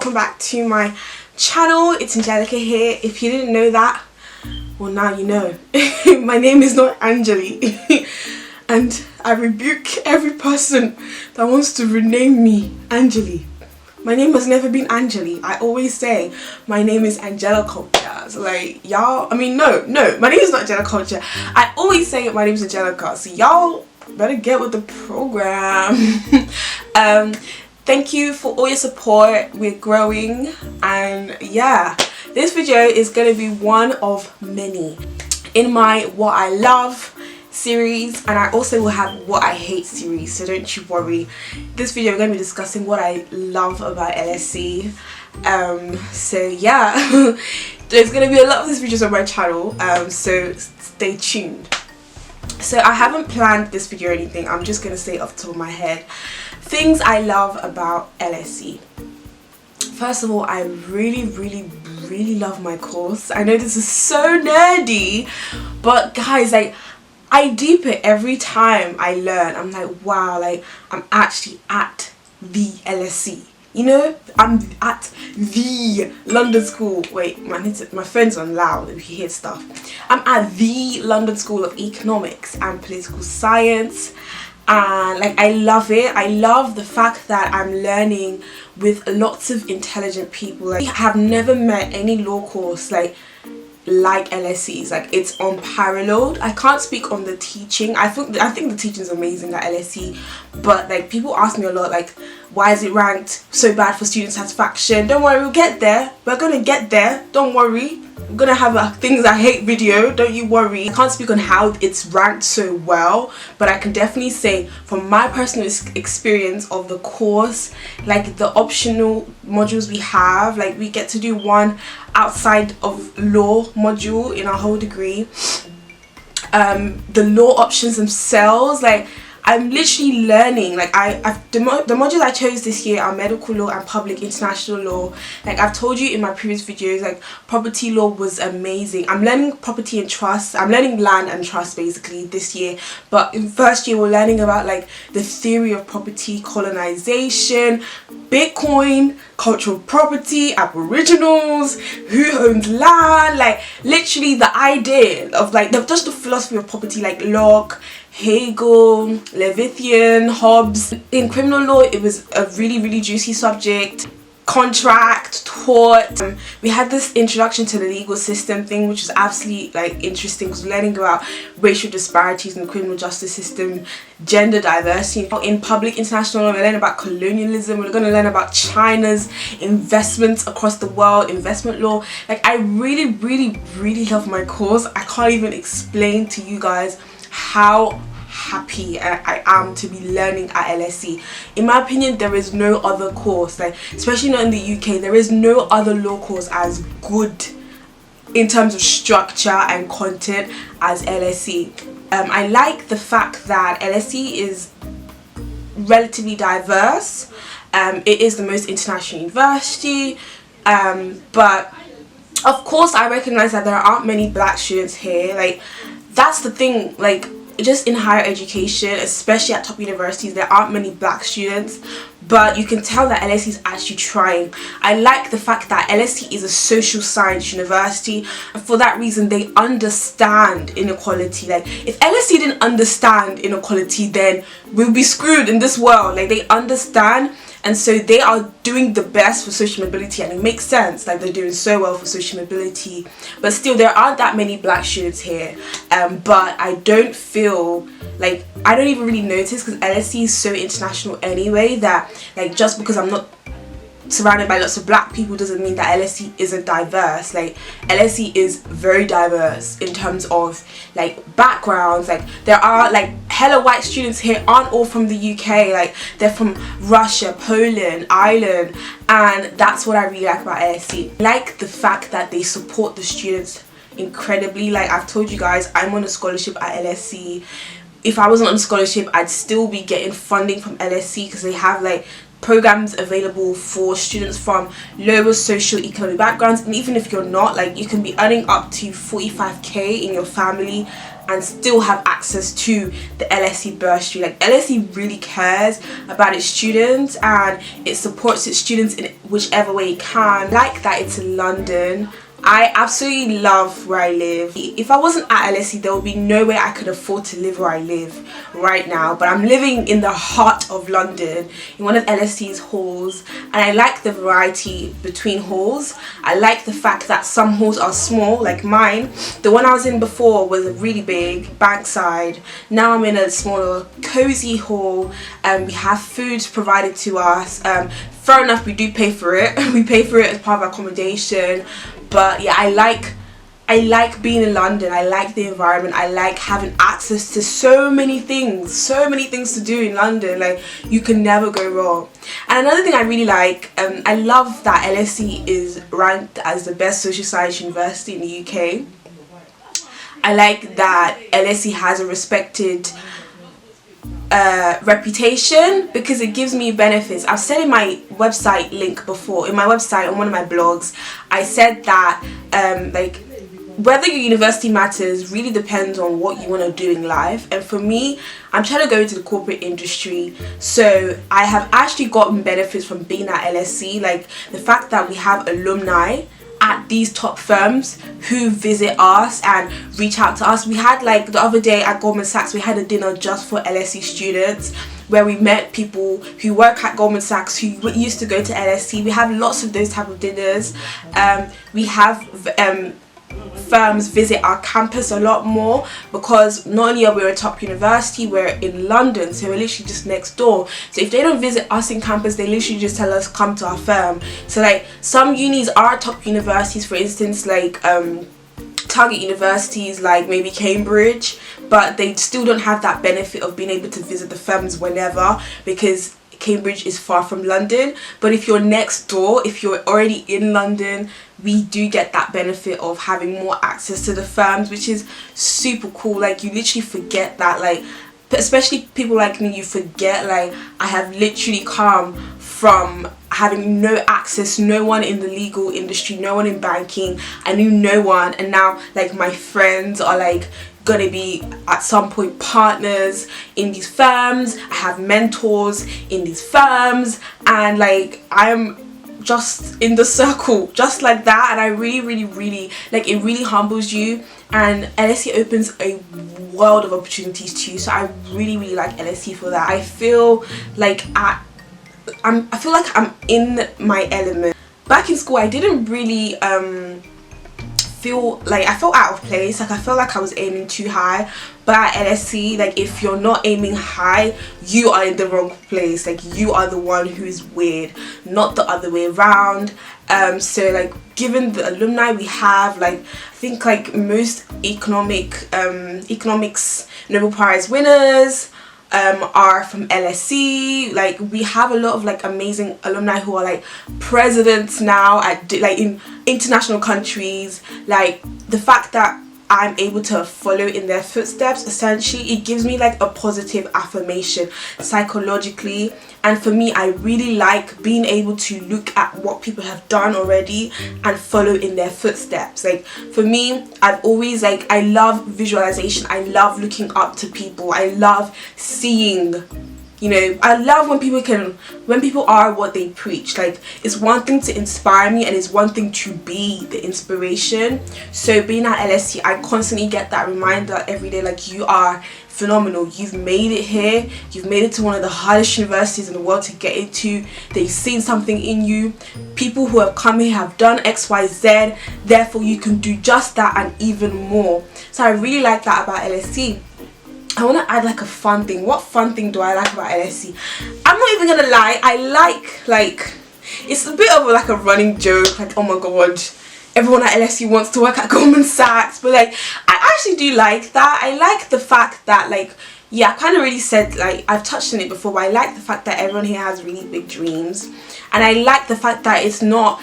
welcome back to my channel. It's Angelica here. If you didn't know that, well, now you know. My name is not Angeli. And I rebuke every person that wants to rename me Angeli. My name has never been Angeli. I always say my name is Angeliculture. So like y'all, I mean no, my name is not Angeliculture. I always say my name is Angelica. So y'all better get with the program. Thank you for all your support. We're growing, and yeah, this video is going to be one of many in my what I love series, and I also will have what I hate series, so don't you worry. This video we're going to be discussing what I love about LSE. So yeah, there's going to be a lot of these videos on my channel, so stay tuned. So I haven't planned this video or anything. I'm just going to say off the top of my head things I love about LSE. First of all, I really love my course. I know this is so nerdy, but guys, like, I deep it every time I learn. I'm like, wow, like I'm actually at the LSE. You know, I'm at the London School. Wait, my phone's on loud if you hear stuff. I'm at the London School of Economics and Political Science, and like I love it. I love the fact that I'm learning with lots of intelligent people. Like, I have never met any law course like LSE's. Like, it's unparalleled. I can't speak on the teaching. I think the teaching is amazing at LSE, but like people ask me a lot like, why is it ranked so bad for student satisfaction? Don't worry, we'll get there. We're gonna get there, don't worry. I'm gonna have a things I hate video, don't you worry. I can't speak on how it's ranked so well, but I can definitely say from my personal experience of the course, like the optional modules we have, like we get to do one outside of law module in our whole degree. The law options themselves, like I'm literally learning. Like the modules I chose this year are medical law and public international law. Like I've told you in my previous videos, like property law was amazing. I'm learning property and trust. I'm learning land and trust basically this year. But in first year we're learning about like the theory of property, colonization, Bitcoin, cultural property, aboriginals, who owns land, like literally the idea of like just the philosophy of property, like Locke, Hegel, Leviathan, Hobbes. In criminal law it was a really juicy subject. Contract, tort. We had this introduction to the legal system thing, which was absolutely like interesting because we're learning about racial disparities in the criminal justice system, gender diversity. In public international law, we're learning about colonialism. We're going to learn about China's investments across the world, investment law. Like I really love my course. I can't even explain to you guys how happy I am to be learning at LSE. In my opinion, there is no other course, like especially not in the UK, there is no other law course as good in terms of structure and content as LSE. I like the fact that LSE is relatively diverse. It is the most international university, but of course I recognize that there aren't many black students here. Like that's the thing, like just in higher education, especially at top universities, there aren't many black students, but you can tell that LSE is actually trying. I like the fact that LSE is a social science university, and for that reason they understand inequality. Like if LSE didn't understand inequality, then we'll be screwed in this world. Like they understand, and so they are doing the best for social mobility, and it makes sense. Like they're doing so well for social mobility, but still there aren't that many black students here. But I don't feel like, I don't even really notice because LSE is so international anyway, that like just because I'm not surrounded by lots of black people doesn't mean that LSE isn't diverse. Like LSE is very diverse in terms of like backgrounds. Like there are like hella white students here, aren't all from the UK, like they're from Russia, Poland, Ireland, and that's what I really like about LSE. I like the fact that they support the students incredibly. Like I've told you guys, I'm on a scholarship at LSE. If I wasn't on a scholarship, I'd still be getting funding from LSE because they have like programs available for students from lower socio-economic backgrounds, and even if you're not, like, you can be earning up to 45k in your family and still have access to the LSE bursary. Like, LSE really cares about its students and it supports its students in whichever way it can. Like that it's in London. I absolutely love where I live. If I wasn't at LSE, there would be no way I could afford to live where I live right now. But I'm living in the heart of London, in one of LSE's halls, and I like the variety between halls. I like the fact that some halls are small, like mine. The one I was in before was really big, Bankside. Now I'm in a smaller, cozy hall, and we have food provided to us. Fair enough, we do pay for it. We pay for it as part of our accommodation. But yeah, I like being in London. I like the environment. I like having access to so many things to do in London. Like, you can never go wrong. And another thing I really like, I love that LSE is ranked as the best social science university in the UK. I like that LSE has a respected reputation, because it gives me benefits. I've said in my website link before, in my website, on one of my blogs, I said that like, whether your university matters really depends on what you want to do in life. And for me, I'm trying to go into the corporate industry, so I have actually gotten benefits from being at LSE. Like, the fact that we have alumni at these top firms who visit us and reach out to us. We had, like, the other day at Goldman Sachs, we had a dinner just for LSE students where we met people who work at Goldman Sachs who used to go to LSE. We have lots of those type of dinners. We have firms visit our campus a lot more, because not only are we a top university, we're in London, so we're literally just next door. So if they don't visit us in campus, they literally just tell us come to our firm. So, like, some unis are top universities, for instance, like target universities like maybe Cambridge, but they still don't have that benefit of being able to visit the firms whenever, because Cambridge is far from London. But if you're next door, if you're already in London, we do get that benefit of having more access to the firms, which is super cool. Like, you literally forget that, like, especially people like me, you forget, like, I have literally come from having no access, no one in the legal industry, no one in banking. I knew no one, and now, like, my friends are, like, gonna be at some point partners in these firms. I have mentors in these firms, and, like, I'm just in the circle just like that. And I really, like, it really humbles you, and LSE opens a world of opportunities to you. So I really like LSE for that. I feel like I feel like I'm in my element. Back in school, I didn't really feel like, I felt out of place. Like, I felt like I was aiming too high. But at LSE, like, if you're not aiming high, you are in the wrong place. Like, you are the one who is weird, not the other way around. So, like, given the alumni we have, like, I think, like, most economics Nobel Prize winners are from LSE. Like, we have a lot of, like, amazing alumni who are, like, presidents now at, like, in international countries. Like, the fact that I'm able to follow in their footsteps, essentially, it gives me, like, a positive affirmation psychologically. And for me, I really like being able to look at what people have done already and follow in their footsteps. Like, for me, I've always, like, I love visualization. I love looking up to people. I love seeing, you know, I love when people are what they preach. Like, it's one thing to inspire me, and it's one thing to be the inspiration. So being at LSE, I constantly get that reminder every day, like, you are phenomenal. You've made it here. You've made it to one of the hardest universities in the world to get into. They've seen something in you. People who have come here have done X, Y, Z. Therefore, you can do just that and even more. So I really like that about LSE. I want to add, like, a fun thing. What fun thing do I like about LSE? I'm not even gonna lie, I like, it's a bit of, like, a running joke, like, oh my god, everyone at LSE wants to work at Goldman Sachs. But, like, I actually do like that. I like the fact that, like, yeah, I kind of really said, like, I've touched on it before, but I like the fact that everyone here has really big dreams. And I like the fact that it's not,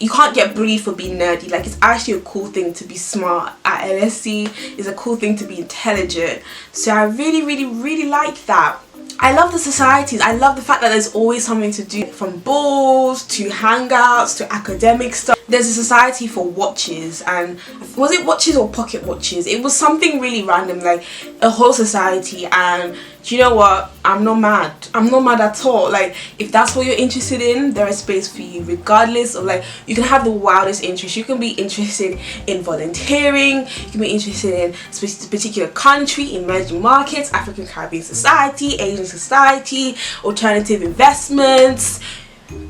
you can't get bullied for being nerdy. Like, it's actually a cool thing to be smart at LSE. It's a cool thing to be intelligent. So I really like that. I love the societies. I love the fact that there's always something to do, from balls to hangouts to academic stuff. There's a society for watches, and was it watches or pocket watches? It was something really random, like a whole society. And do you know what? I'm not mad. I'm not mad at all. Like, if that's what you're interested in, there is space for you, regardless of, like, you can have the wildest interest. You can be interested in volunteering, you can be interested in a particular country, emerging markets, African Caribbean society, Asian society, alternative investments,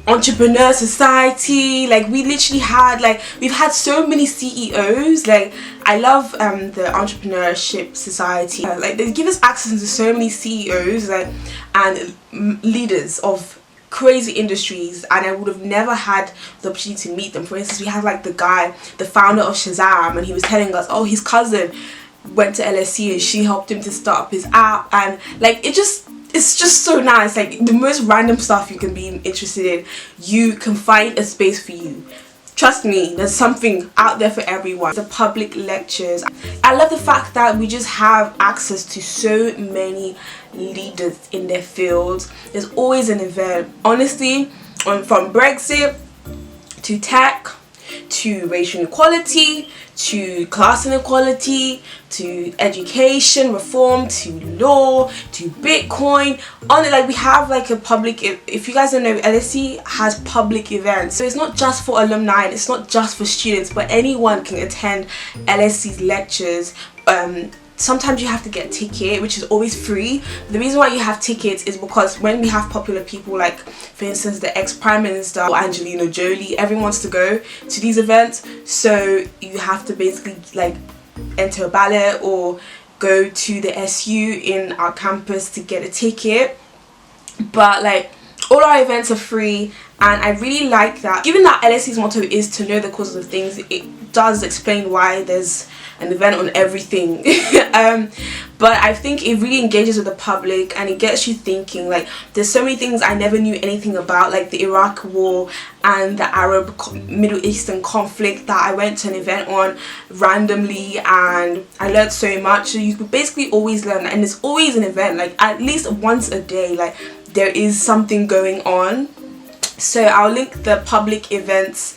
entrepreneur society. Like, we literally had, like, we've had so many CEOs. Like, I love the entrepreneurship society. Like, they give us access to so many CEOs, like, and leaders of crazy industries, and I would have never had the opportunity to meet them. For instance, we had like the founder of Shazam, and he was telling us, oh, his cousin went to LSE and she helped him to start up his app. And like, it's just so nice. Like, the most random stuff you can be interested in, you can find a space for you. Trust me, there's something out there for everyone. The public lectures, I love the fact that we just have access to so many leaders in their fields. There's always an event. Honestly, from Brexit to tech to racial inequality to class inequality to education reform to law to Bitcoin, on it, like, we have like a public, if you guys don't know, LSE has public events. So it's not just for alumni, it's not just for students, but anyone can attend LSE's lectures. Sometimes you have to get a ticket, which is always free. The reason why you have tickets is because when we have popular people, like for instance the ex-Prime Minister or Angelina Jolie, everyone wants to go to these events, so you have to basically like enter a ballot or go to the SU in our campus to get a ticket. But like, all our events are free, and I really like that. Given that LSE's motto is to know the causes of things, it does explain why there's an event on everything. But I think it really engages with the public, and it gets you thinking. Like, there's so many things I never knew anything about, like the Iraq war and the Arab Middle Eastern conflict, that I went to an event on randomly, and I learned so much. So you could basically always learn, and there's always an event, like at least once a day, like there is something going on. So I'll link the public events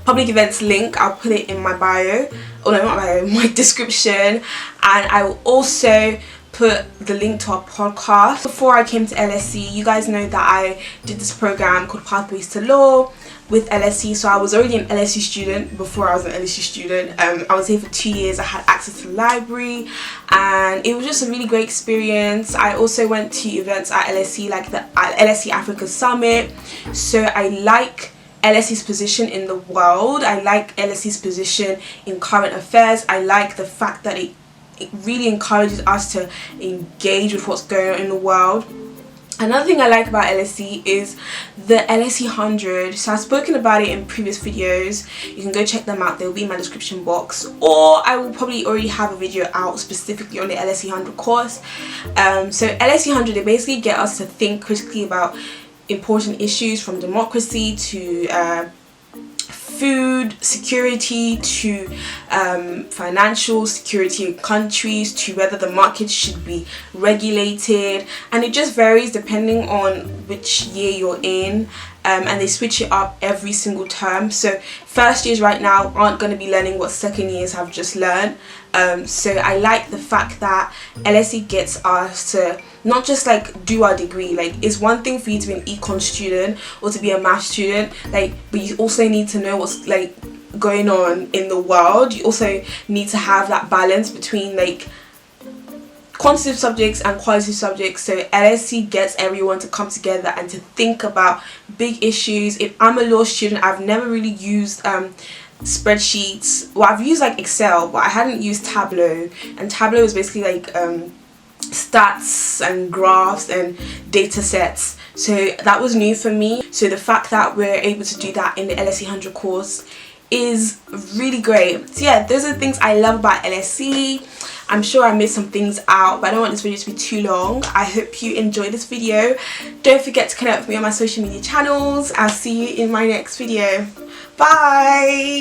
public events link. I'll put it in my bio, or no, not bio, my description, and I will also put the link to our podcast. Before I came to LSE, you guys know that I did this program called Pathways to Law with LSE. So I was already an LSE student before I was an LSE student. I was here for 2 years. I had access to the library, and it was just a really great experience. I also went to events at LSE, like the LSE Africa Summit. So I like LSE's position in the world. I like LSE's position in current affairs. I like the fact that it really encourages us to engage with what's going on in the world. Another thing I like about LSE is the LSE 100. So I've spoken about it in previous videos. You can go check them out. They'll be in my description box, or I will probably already have a video out specifically on the LSE 100 course. So LSE 100, they basically get us to think critically about important issues, from democracy to food security to financial security of countries, to whether the market should be regulated, and it just varies depending on which year you're in. And they switch it up every single term. So first years right now aren't going to be learning what second years have just learned. So I like the fact that LSE gets us to not just like do our degree. Like, it's one thing for you to be an econ student or to be a math student, like, but you also need to know what's like going on in the world. You also need to have that balance between like quantitative subjects and qualitative subjects. So LSE gets everyone to come together and to think about big issues. If I'm a law student, I've never really used spreadsheets. Well, I've used like Excel, but I hadn't used Tableau, and Tableau is basically like stats and graphs and data sets. So that was new for me. So the fact that we're able to do that in the LSE 100 course is really great. So yeah, those are the things I love about LSE. I'm sure I missed some things out, but I don't want this video to be too long. I hope you enjoyed this video. Don't forget to connect with me on my social media channels. I'll see you in my next video. Bye!